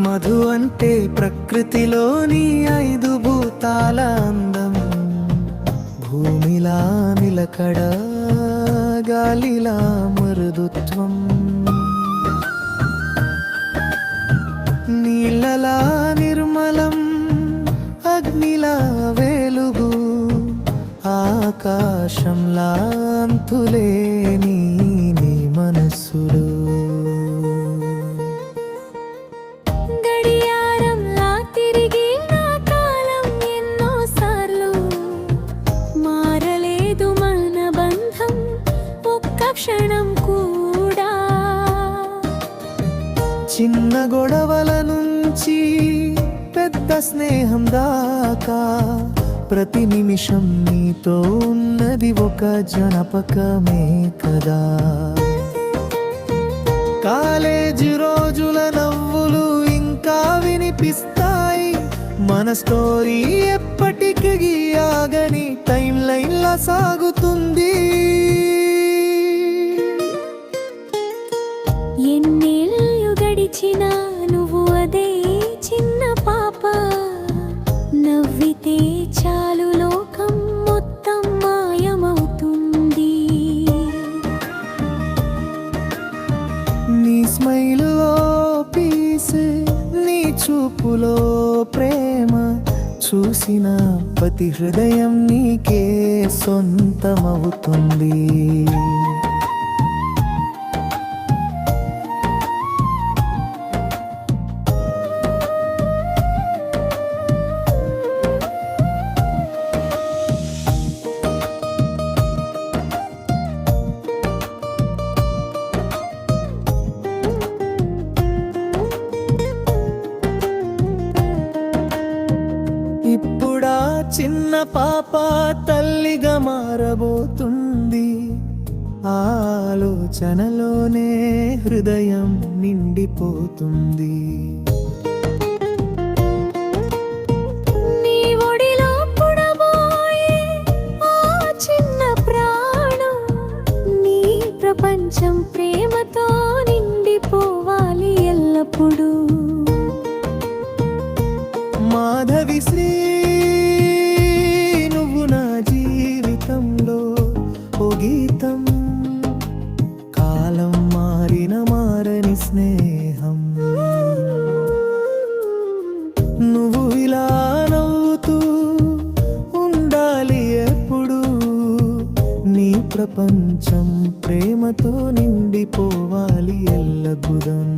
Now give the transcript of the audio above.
మధు అంటే ప్రకృతిలోని 5 భూతాల అందం. భూమిలా నిలకడ, గాలిలా మృదుత్వం, నీళ్ళలా నిర్మలం, అగ్నిలా వెలుగు, ఆకాశంలా అంతులేని నీ మనస్సులు. గడియారంలా తిరిగి నా కాలం ఎన్నోసార్లు, మారలేదు మన బంధం ఒక్క క్షణం కూడా. చిన్న గొడవల నుంచి పెద్ద స్నేహం దాకా ప్రతి నిమిషం నీతో ఉన్నది ఒక జనపకమే కదా. కాలేజీ రోజుల నవ్వులు ఇంకా వినిపిస్తాయి, మన స్టోరీ ఎప్పటికీ ఆగని టైం లైన్లా సాగుతుంది. ఎన్నేళ్ళు గడిచినా నువ్వు అదే చిన్న పాప, నవ్వితే చాలు లోకం మొత్తం మాయమవుతుంది. నీ స్మైల్లో పీసే, నీ చూపులో ప్రేమ, చూసిన ప్రతి హృదయం నీకే సొంతమవుతుంది. ఇప్పుడా చిన్న పాప తల్లిగా మారబోతుంది. ఆలోచనలోనే హృదయం నిండిపోతుంది. నీ ఒడిలో పుడబోయే ఆ చిన్న ప్రాణం, నీ ప్రపంచం ప్రేమతో నిండిపోవాలి ఎల్లప్పుడూ. మాధవి శ్రీ, నువ్వు నా జీవితంలో ఓ గీతం, కాలం మారిన మారని స్నేహం. నువ్వు ఇలా నవ్వుతూ ఉండాలి ఎప్పుడు, నీ ప్రపంచం ప్రేమతో నిండిపోవాలి ఎల్లగుదం.